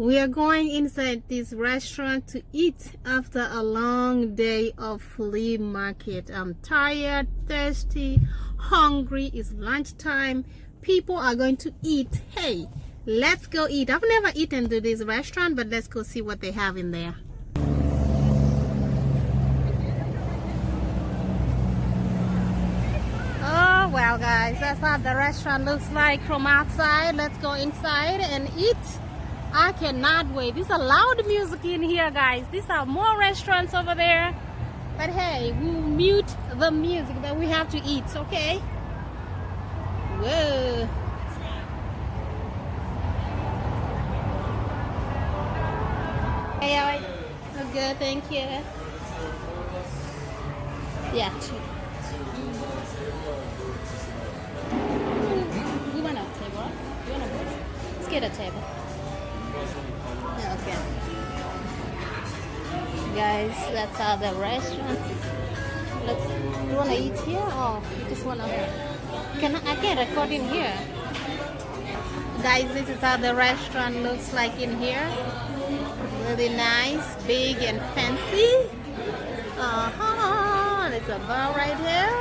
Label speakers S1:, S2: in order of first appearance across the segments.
S1: We are going inside this restaurant to eat after a long day of flea market. I'm tired, thirsty, hungry. It's lunchtime. People are going to eat. Hey, let's go eat. I've never eaten to this restaurant, but let's go see what they have in there. Oh, well, guys, that's how the restaurant looks like from outside. Let's go inside and eat. I cannot wait. There's a loud music in here, guys. These are more restaurants over there. But hey, we'll mute the music, but we have to eat, okay? Whoa. Hey, all right. Oh, good, thank you. Yeah. You want a table? You want a board? Let's get a table. Okay. Guys, that's how the restaurants. You wanna eat here or you just wanna I can record in here. Guys, this is how the restaurant looks like in here. Really nice, big and fancy. There's a bar right here.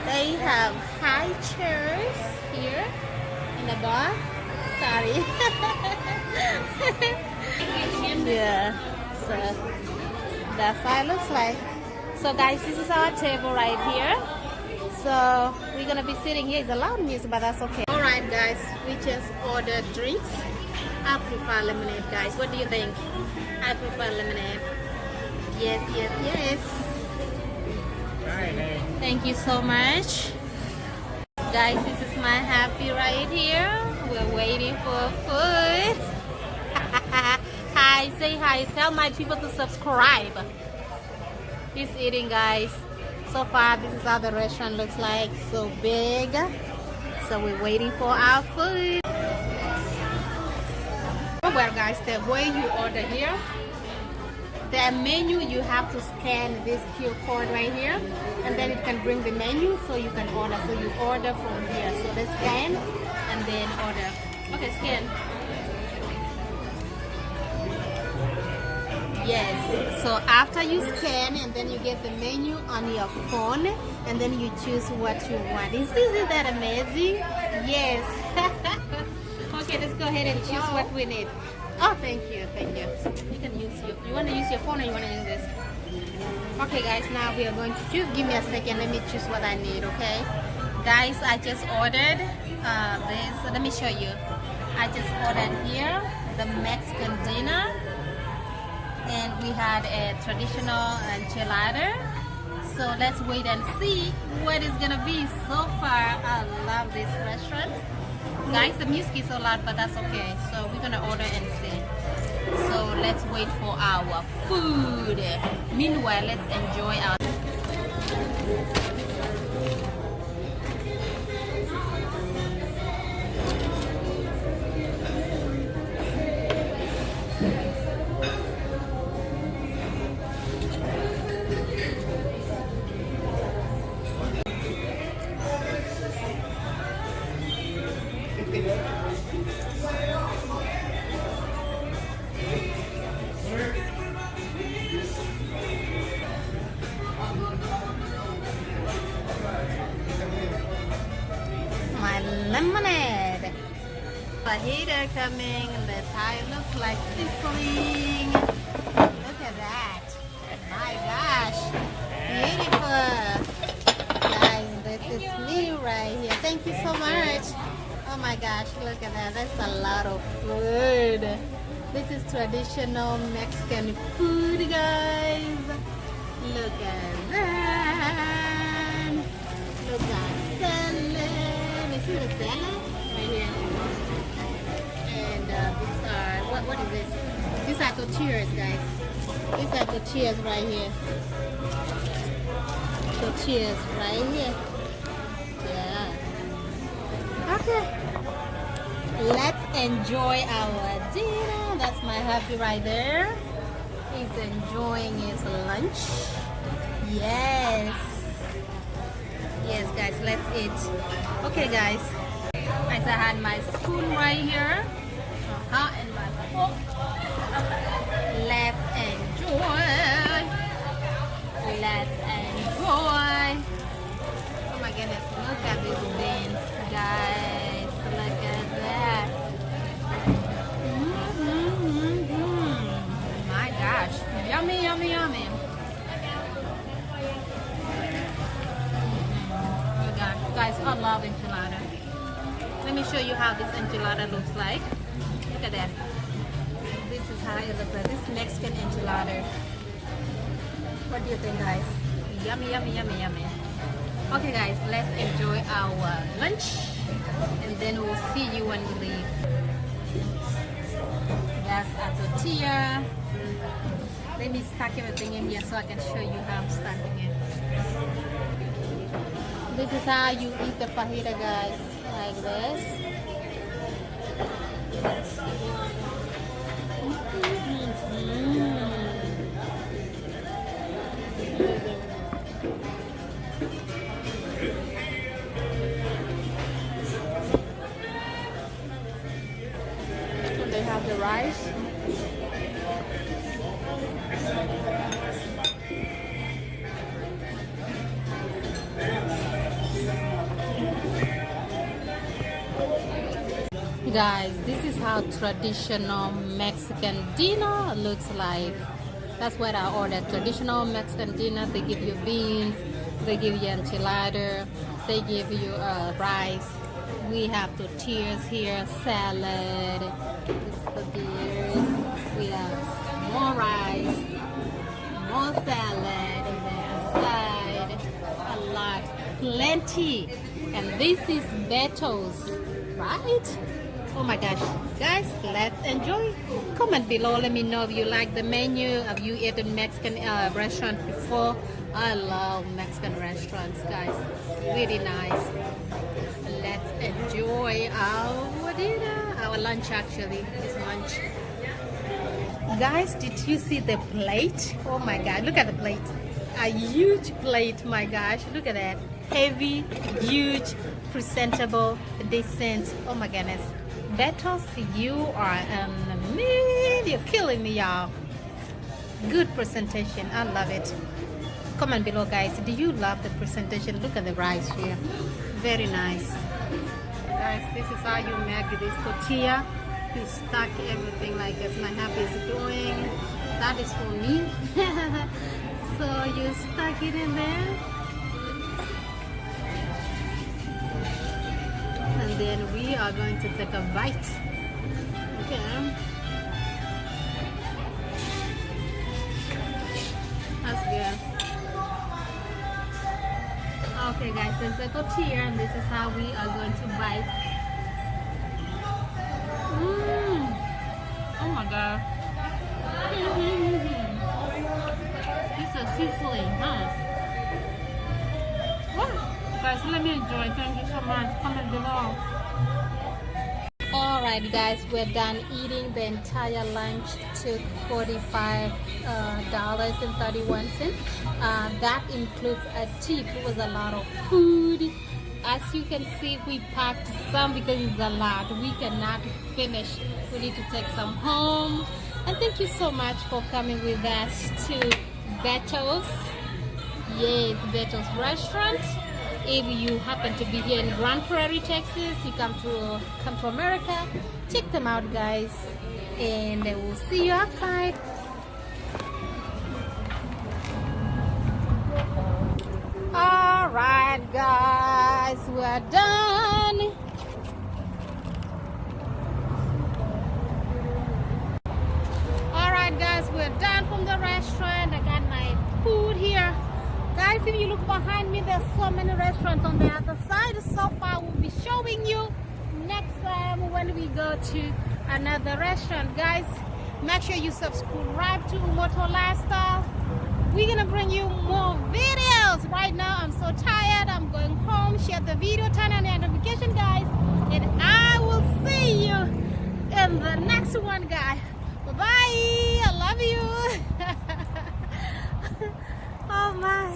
S1: They have high chairs here in the bar. Sorry. Yeah, so that's how it looks like. So guys, this is our table right here. So we're gonna be sitting here. It's a loud music, but that's okay. All right, guys, we just ordered drinks. I prefer lemonade, guys. What do you think? I prefer lemonade. Yes, yes, yes. Thank you so much. Guys, this is my happy right here. We're waiting for food. Hi, say hi. Tell my people to subscribe. He's eating, guys. So far, this is how the restaurant looks like. So big. So we're waiting for our food. Well, guys, the way you order here, the menu, you have to scan this QR code right here, and then it can bring the menu so you can order. So you order from here. So let's scan and then order. Okay, scan. Yes. So after you scan, and then you get the menu on your phone, and then you choose what you want. Isn't that amazing? Yes. Okay, let's go ahead and choose what we need. Oh, thank you, thank you. You can use you want to use your phone or you want to use this? Okay, guys, now we are going to choose. Give me a second. Let me choose what I need. Okay, guys, I just ordered this. So let me show you. I just ordered here the Mexican dinner, and we had a traditional enchilada. So let's wait and see what it's gonna be. So far, I love this restaurant. Guys, the music is so loud, but that's okay. So we're gonna order and see. So let's wait for our food. Meanwhile, let's enjoy our lemonade. A heater coming, and that's how it looks like sizzling. Look at that. My gosh. Beautiful. Guys, this is me right here. Thank you so much. Oh my gosh, look at that. That's a lot of food. This is traditional Mexican food, guys. Look at that. Look at salad. See the salad right here, and these are what is this? These are tortillas, guys. These are tortillas right here. Tortillas right here. Yeah. Okay. Let's enjoy our dinner. That's my happy right there. He's enjoying his lunch. Yes. Yes, guys, let's eat. Okay, guys, I had my spoon right here. hot in my book. Let's enjoy. Let's enjoy. Oh my goodness, look at these beans, guys. Look at that. My gosh, yummy, yummy, yummy. Oh my gosh, guys, I love enchilada. Let me show you how this enchilada looks like. Look at that. This is how it looks like. This Mexican enchilada. What do you think, guys? Yummy, yummy, yummy, yummy. Okay, guys, let's enjoy our lunch, and then we'll see you when we leave. That's a tortilla. Let me stack everything in here so I can show you how I'm stacking it. This is how you eat the fajita, guys. Like this. So they have the rice. Guys, this is how traditional Mexican dinner looks like. That's what I ordered. Traditional Mexican dinner. They give you beans, they give you enchilada, they give you rice. We have tortillas here, salad. This is the beers. We have more rice, more salad, and then aside a lot, plenty. And this is Beto's, right? Oh my gosh, guys, let's enjoy. Comment below, let me know if you like the menu. Have you eaten Mexican restaurant before? I love Mexican restaurants, guys. Really nice. Let's enjoy our dinner, our lunch actually. It's lunch. Guys, did you see the plate? Oh my god, look at the plate. A huge plate, my gosh, look at that. Heavy, huge, presentable, decent. Oh my goodness. Betos, you are you're killing me, y'all. Good presentation. I love it. Comment below, guys. Do you love the presentation? Look at the rice here. Very nice. Guys, this is how you make this tortilla. You stack everything like as my hubby is doing. That is for me. So you stack it in there. And then we are going to take a bite. Okay. That's good. Okay guys, there's a tortilla and this is how we are going to bite. Oh my god. It's a sizzling, huh? Guys, let me enjoy. Thank you so much. Comment below. Alright guys, we're done eating. The entire lunch took $45.31. That includes a tip. It was a lot of food. As you can see, we packed some because it's a lot. We cannot finish. We need to take some home. And thank you so much for coming with us to Beto's. Yes, Beto's restaurant. If you happen to be here in Grand Prairie, Texas, you come to America, check them out, guys, and we'll see you outside. All right, guys, we're done. All right, guys, we're done from the restaurant. I got my food here. Guys, if you look behind me, there's so many restaurants on the other side. So far, we'll be showing you next time when we go to another restaurant. Guys, make sure you subscribe to Umoto Lifestyle. We're gonna bring you more videos. Right now, I'm so tired. I'm going home. Share the video, turn on the notification, guys, and I will see you in the next one, guys. Bye-bye. I love you. Oh my.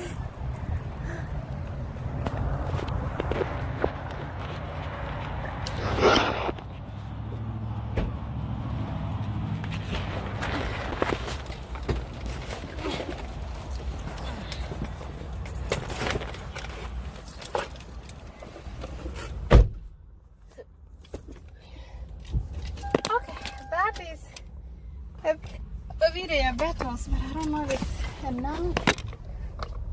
S1: tomatoes, but I don't know if it's enough.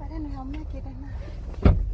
S1: I don't know how much it enough.